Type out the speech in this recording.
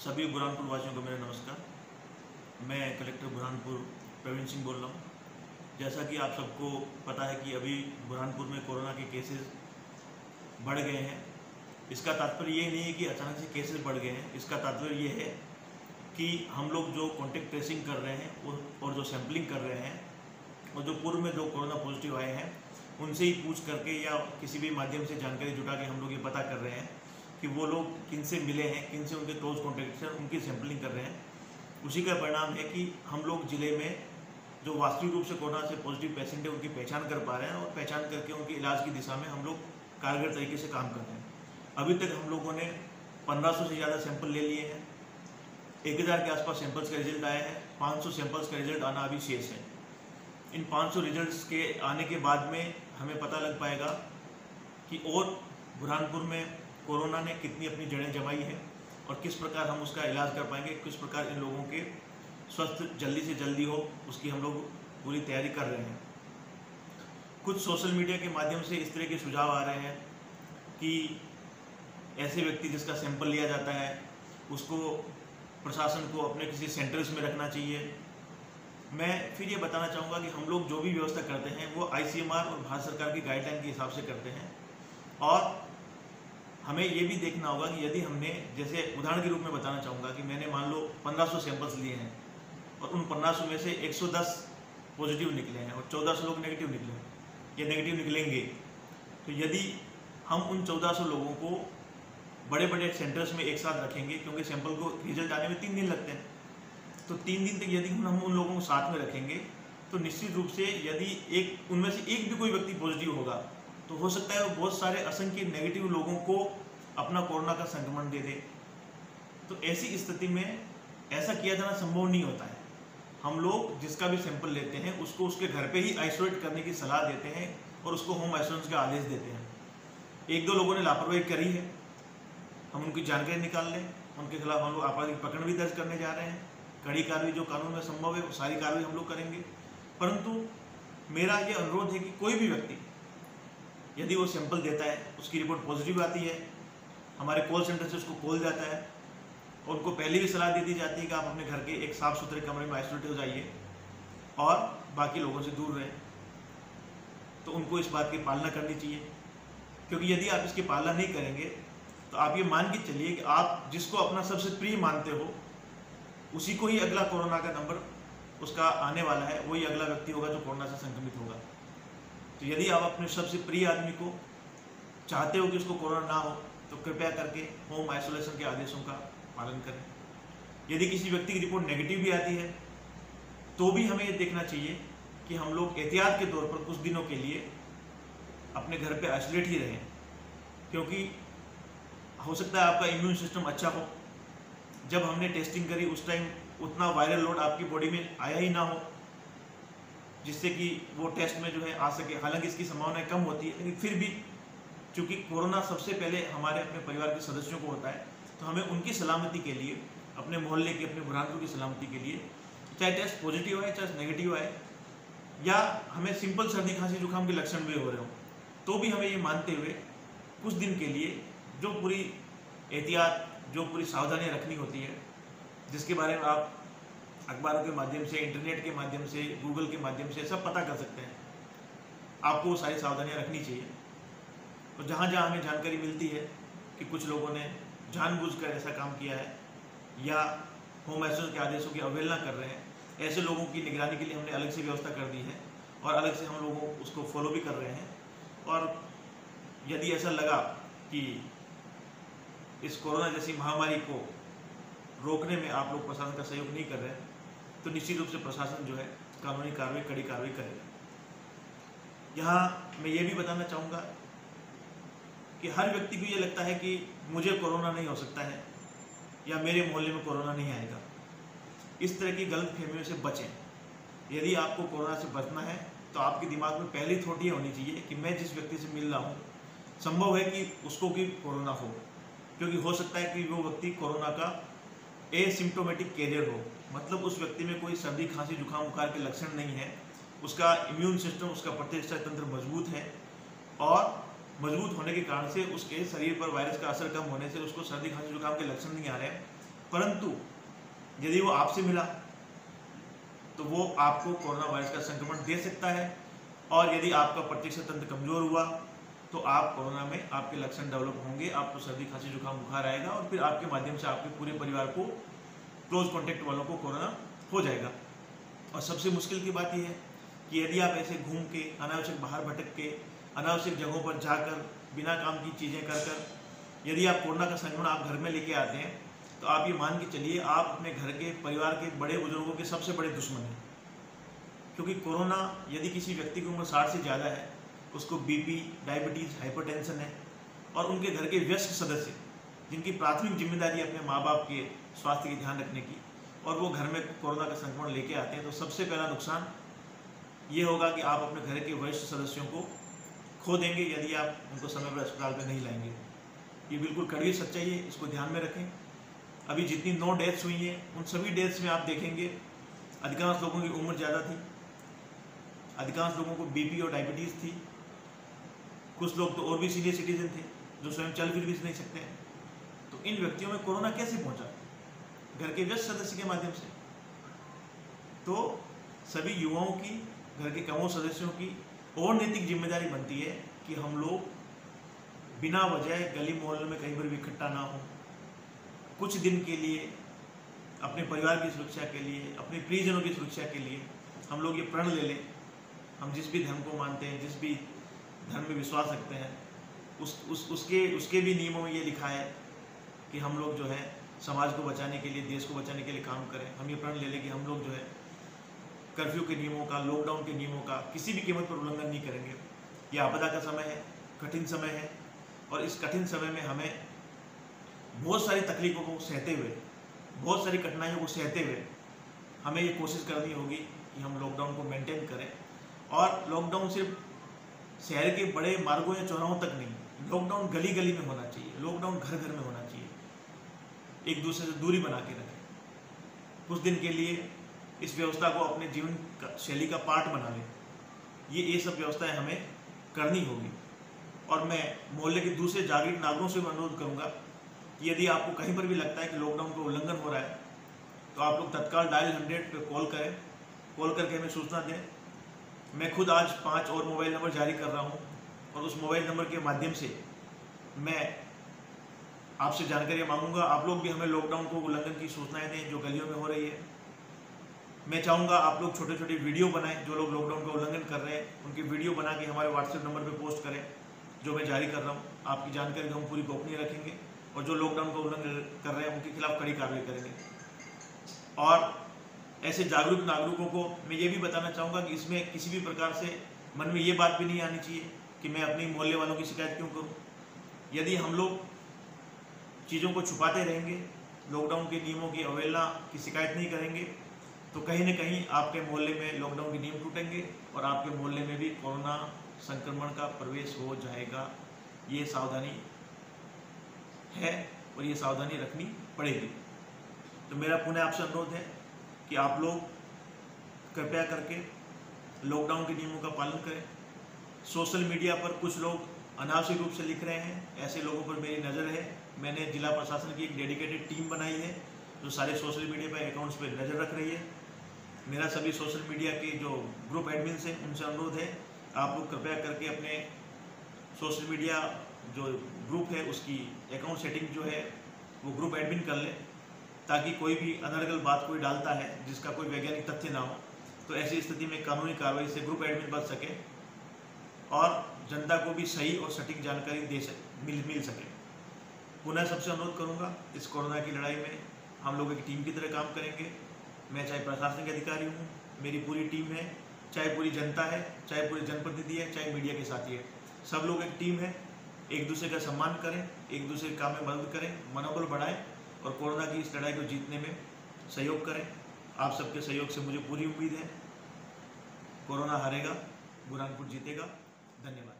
सभी बुरहानपुर वासियों को मेरा नमस्कार। मैं कलेक्टर बुरहानपुर प्रवीण सिंह बोल रहा हूँ। जैसा कि आप सबको पता है कि अभी बुरहानपुर में कोरोना के केसेस बढ़ गए हैं। इसका तात्पर्य ये नहीं है कि अचानक से केसेस बढ़ गए हैं। इसका तात्पर्य ये है कि हम लोग जो कॉन्टेक्ट ट्रेसिंग कर रहे हैं और जो सैम्पलिंग कर रहे हैं और जो पूर्व में जो कोरोना पॉजिटिव आए हैं उनसे ही पूछ करके या किसी भी माध्यम से जानकारी जुटा के हम लोग ये पता कर रहे हैं कि वो लोग किन से मिले हैं, किन से उनके क्लोज कॉन्टेक्ट हैं, उनकी सैम्पलिंग कर रहे हैं। उसी का परिणाम है कि हम लोग ज़िले में जो वास्तविक रूप से कोरोना से पॉजिटिव पेशेंट है उनकी पहचान कर पा रहे हैं और पहचान करके उनके इलाज की दिशा में हम लोग कारगर तरीके से काम कर रहे हैं। अभी तक हम लोगों ने 1500 से ज़्यादा सैंपल ले लिए हैं। 1000 के आसपास सैंपल्स का रिजल्ट आया है। 500 सैंपल्स का रिजल्ट आना अभी शेष है। इन 500 रिजल्ट्स के आने के बाद में हमें पता लग पाएगा कि और बुरहानपुर में कोरोना ने कितनी अपनी जड़ें जमाई है और किस प्रकार हम उसका इलाज कर पाएंगे, किस प्रकार इन लोगों के स्वस्थ जल्दी से जल्दी हो, उसकी हम लोग पूरी तैयारी कर रहे हैं। कुछ सोशल मीडिया के माध्यम से इस तरह के सुझाव आ रहे हैं कि ऐसे व्यक्ति जिसका सैंपल लिया जाता है उसको प्रशासन को अपने किसी सेंटर्स में रखना चाहिए। मैं फिर ये बताना चाहूँगा कि हम लोग जो भी व्यवस्था करते हैं वो ICMR और भारत सरकार की गाइडलाइन के हिसाब से करते हैं। और हमें ये भी देखना होगा कि यदि हमने, जैसे उदाहरण के रूप में बताना चाहूँगा कि मैंने मान लो 1500 सैंपल्स लिए हैं और उन 1500 में से 110 पॉजिटिव निकले हैं और 1400 लोग नेगेटिव निकले हैं या नेगेटिव निकलेंगे, तो यदि हम उन 1400 लोगों को बड़े बड़े सेंटर्स में एक साथ रखेंगे, क्योंकि सैंपल को रिजल्ट आने में 3 दिन लगते हैं, तो 3 दिन तक यदि हम उन लोगों को साथ में रखेंगे तो निश्चित रूप से यदि उनमें से एक भी कोई व्यक्ति पॉजिटिव होगा तो हो सकता है वो बहुत सारे असंख्य नेगेटिव लोगों को अपना कोरोना का संक्रमण दे दे। तो ऐसी स्थिति में ऐसा किया जाना संभव नहीं होता है। हम लोग जिसका भी सैंपल लेते हैं उसको उसके घर पे ही आइसोलेट करने की सलाह देते हैं और उसको होम आइसोलेशन का आदेश देते हैं। 1-2 लोगों ने लापरवाही करी है, हम उनकी जानकारी निकाल लें, उनके खिलाफ हम लोग आपराधिक पकड़ भी दर्ज करने जा रहे हैं। कड़ी कार्रवाई जो कानून में संभव है वो सारी कार्रवाई हम लोग करेंगे। परंतु मेरा ये अनुरोध है कि कोई भी व्यक्ति यदि वो सैंपल देता है, उसकी रिपोर्ट पॉजिटिव आती है, हमारे कॉल सेंटर से उसको कॉल जाता है और उनको पहले भी सलाह दे दी जाती है कि आप अपने घर के एक साफ सुथरे कमरे में आइसोलेट हो जाइए और बाकी लोगों से दूर रहें, तो उनको इस बात की पालना करनी चाहिए। क्योंकि यदि आप इसकी पालना नहीं करेंगे तो आप ये मान के चलिए कि आप जिसको अपना सबसे प्रिय मानते हो उसी को ही अगला कोरोना का नंबर उसका आने वाला है, वही अगला व्यक्ति होगा जो कोरोना से संक्रमित होगा। तो यदि आप अपने सबसे प्रिय आदमी को चाहते हो कि उसको कोरोना ना हो तो कृपया करके होम आइसोलेशन के आदेशों का पालन करें। यदि किसी व्यक्ति की रिपोर्ट नेगेटिव भी आती है तो भी हमें ये देखना चाहिए कि हम लोग एहतियात के तौर पर कुछ दिनों के लिए अपने घर पे आइसोलेट ही रहें, क्योंकि हो सकता है आपका इम्यून सिस्टम अच्छा हो। जब हमने टेस्टिंग करी उस टाइम उतना वायरल लोड आपकी बॉडी में आया ही ना हो जिससे कि वो टेस्ट में जो है आ सके। हालांकि इसकी संभावना कम होती है, लेकिन फिर भी चूंकि कोरोना सबसे पहले हमारे अपने परिवार के सदस्यों को होता है तो हमें उनकी सलामती के लिए, अपने मोहल्ले की, अपने बुरहानपुर की सलामती के लिए, चाहे टेस्ट पॉजिटिव आए चाहे नेगेटिव आए या हमें सिंपल सर्दी खांसी जुकाम के लक्षण भी हो रहे हों, तो भी हमें ये मानते हुए कुछ दिन के लिए जो पूरी एहतियात, जो पूरी सावधानियाँ रखनी होती है, जिसके बारे में आप अखबारों के माध्यम से, इंटरनेट के माध्यम से, गूगल के माध्यम से सब पता कर सकते हैं, आपको वो सारी सावधानियाँ रखनी चाहिए। तो जहाँ जहाँ हमें जानकारी मिलती है कि कुछ लोगों ने जानबूझकर ऐसा काम किया है या होम आइसोलेशन के आदेशों की अवहेलना कर रहे हैं, ऐसे लोगों की निगरानी के लिए हमने अलग से व्यवस्था कर दी है और अलग से हम लोगों उसको फॉलो भी कर रहे हैं। और यदि ऐसा लगा कि इस कोरोना जैसी महामारी को रोकने में आप लोग प्रशासन का सहयोग नहीं कर रहे हैं तो निश्चित रूप से प्रशासन जो है कानूनी कार्रवाई, कड़ी कार्रवाई करेगा। यहाँ मैं ये भी बताना चाहूँगा कि हर व्यक्ति को ये लगता है कि मुझे कोरोना नहीं हो सकता है या मेरे मोहल्ले में कोरोना नहीं आएगा। इस तरह की गलतफहमियों से बचें। यदि आपको कोरोना से बचना है तो आपके दिमाग में पहली थॉट ये होनी चाहिए कि मैं जिस व्यक्ति से मिल रहा हूँ संभव है कि उसको भी कोरोना हो, क्योंकि हो सकता है कि वो व्यक्ति कोरोना का एसिम्प्टोमेटिक कैरियर हो, मतलब उस व्यक्ति में कोई सर्दी खांसी जुकाम बुखार के लक्षण नहीं है, उसका इम्यून सिस्टम, उसका प्रतिरक्षा तंत्र मजबूत है और मजबूत होने के कारण से उसके शरीर पर वायरस का असर कम होने से उसको सर्दी खांसी जुकाम के लक्षण नहीं आ रहे हैं परंतु यदि वो आपसे मिला तो वो आपको कोरोना वायरस का संक्रमण दे सकता है, और यदि आपका प्रतिरक्षा तंत्र कमजोर हुआ तो आप कोरोना में आपके लक्षण डेवलप होंगे, आपको सर्दी खांसी जुकाम बुखार आएगा और फिर आपके माध्यम से आपके पूरे परिवार को, क्लोज कॉन्टेक्ट वालों को कोरोना हो जाएगा। और सबसे मुश्किल की बात यह है कि यदि आप ऐसे घूम के, अनावश्यक बाहर भटक के, अनावश्यक जगहों पर जाकर, बिना काम की चीज़ें कर कर यदि आप कोरोना का संक्रमण आप घर में लेके आते हैं तो आप ये मान के चलिए आप अपने घर के, परिवार के बड़े बुजुर्गों के सबसे बड़े दुश्मन हैं। क्योंकि कोरोना यदि किसी व्यक्ति की उम्र 60 से ज़्यादा है, उसको बीपी, डायबिटीज़, हाइपरटेंशन है, और उनके घर के वयस्क सदस्य जिनकी प्राथमिक जिम्मेदारी अपने माँ बाप के स्वास्थ्य के ध्यान रखने की, और वो घर में कोरोना का संक्रमण लेके आते हैं, तो सबसे पहला नुकसान ये होगा कि आप अपने घर के वरिष्ठ सदस्यों को खो देंगे यदि आप उनको समय पर अस्पताल में नहीं लाएंगे। ये बिल्कुल कड़वी सच्चाई है, इसको ध्यान में रखें। अभी जितनी 9 डेथ्स हुई हैं उन सभी डेथ्स में आप देखेंगे अधिकांश लोगों की उम्र ज़्यादा थी, अधिकांश लोगों को बीपी और डायबिटीज़ थी, कुछ लोग तो और भी सीनियर सिटीजन थे जो स्वयं चल फिर भी नहीं सकते हैं। तो इन व्यक्तियों में कोरोना कैसे पहुंचा? घर के व्यस्त सदस्य के माध्यम से। तो सभी युवाओं की, घर के कमों सदस्यों की और नैतिक जिम्मेदारी बनती है कि हम लोग बिना वजह गली मोहल्ले में कहीं पर भी इकट्ठा ना हो। कुछ दिन के लिए अपने परिवार की सुरक्षा के लिए, अपने प्रियजनों की सुरक्षा के लिए हम लोग ये प्रण ले लें, हम जिस भी धर्म को मानते हैं, जिस भी धर्म में विश्वास रखते हैं, उसके भी नियमों में ये लिखा है कि हम लोग जो है समाज को बचाने के लिए, देश को बचाने के लिए काम करें। हम ये प्रण ले लें कि हम लोग जो है कर्फ्यू के नियमों का, लॉकडाउन के नियमों का किसी भी कीमत पर उल्लंघन नहीं करेंगे। ये आपदा का समय है, कठिन समय है, और इस कठिन समय में हमें बहुत सारी तकलीफों को सहते हुए, बहुत सारी कठिनाइयों को सहते हुए हमें ये कोशिश करनी होगी कि हम लॉकडाउन को मेंटेन करें। और लॉकडाउन सिर्फ शहर के बड़े मार्गों या चौराहों तक नहीं, लॉकडाउन गली गली में होना चाहिए, लॉकडाउन घर घर में होना चाहिए। एक दूसरे से दूरी बना के रखें, कुछ दिन के लिए इस व्यवस्था को अपने जीवन शैली का पार्ट बना लें। ये सब व्यवस्थाएं हमें करनी होगी। और मैं मोहल्ले के दूसरे जागरूक नागरिकों से अनुरोध करूंगा कि यदि आपको कहीं पर भी लगता है कि लॉकडाउन का उल्लंघन हो रहा है तो आप लोग तत्काल डायल 100 पे कॉल करें, कॉल करके हमें सूचना दें। मैं खुद आज 5 और मोबाइल नंबर जारी कर रहा हूं, और उस मोबाइल नंबर के माध्यम से मैं आपसे जानकारियाँ मांगूंगा। आप लोग भी हमें लॉकडाउन को उल्लंघन की सूचनाएँ दें जो गलियों में हो रही है। मैं चाहूँगा आप लोग छोटे छोटे वीडियो बनाएं, जो लोग लॉकडाउन का उल्लंघन कर रहे हैं उनकी वीडियो बना के हमारे व्हाट्सएप नंबर पर पोस्ट करें, जो मैं जारी कर रहा हूँ। आपकी जानकारी को हम पूरी गोपनीय रखेंगे, और जो लॉकडाउन का उल्लंघन कर रहे हैं उनके खिलाफ कड़ी कार्रवाई करेंगे। और ऐसे जागरूक नागरिकों को मैं ये भी बताना चाहूँगा कि इसमें किसी भी प्रकार से मन में ये बात भी नहीं आनी चाहिए कि मैं अपने मोहल्ले वालों की शिकायत क्यों करूँ। यदि हम लोग चीज़ों को छुपाते रहेंगे, लॉकडाउन के नियमों की अवहेलना की शिकायत नहीं करेंगे, तो कहीं न कहीं आपके मोहल्ले में लॉकडाउन के नियम टूटेंगे और आपके मोहल्ले में भी कोरोना संक्रमण का प्रवेश हो जाएगा। ये सावधानी है और ये सावधानी रखनी पड़ेगी। तो मेरा पुनः आपसे अनुरोध है कि आप लोग कृपया करके लॉकडाउन के नियमों का पालन करें। सोशल मीडिया पर कुछ लोग अनावश्यक रूप से लिख रहे हैं, ऐसे लोगों पर मेरी नज़र है। मैंने जिला प्रशासन की एक डेडिकेटेड टीम बनाई है जो सारे सोशल मीडिया पर अकाउंट्स पर नज़र रख रही है। मेरा सभी सोशल मीडिया के जो ग्रुप एडमिन्स हैं उनसे अनुरोध है, आप लोग कृपया करके अपने सोशल मीडिया जो ग्रुप है उसकी अकाउंट सेटिंग जो है वो ग्रुप एडमिन कर लें, ताकि कोई भी अनर्गल बात कोई डालता है जिसका कोई वैज्ञानिक तथ्य ना हो, तो ऐसी स्थिति में कानूनी कार्रवाई से ग्रुप एडमिन बच सके और जनता को भी सही और सटीक जानकारी मिल सके। पुनः सबसे अनुरोध करूंगा, इस कोरोना की लड़ाई में हम लोग एक टीम की तरह काम करेंगे। मैं चाहे प्रशासनिक अधिकारी हूँ, मेरी पूरी टीम है, चाहे पूरी जनता है, चाहे पूरे जनप्रतिनिधि है, चाहे मीडिया के साथी है, सब लोग एक टीम है। एक दूसरे का सम्मान करें, एक दूसरे के काम में मदद करें, मनोबल बढ़ाएं और कोरोना की इस लड़ाई को जीतने में सहयोग करें। आप सबके सहयोग से मुझे पूरी उम्मीद है कोरोना हारेगा, बुरहानपुर जीतेगा। धन्यवाद।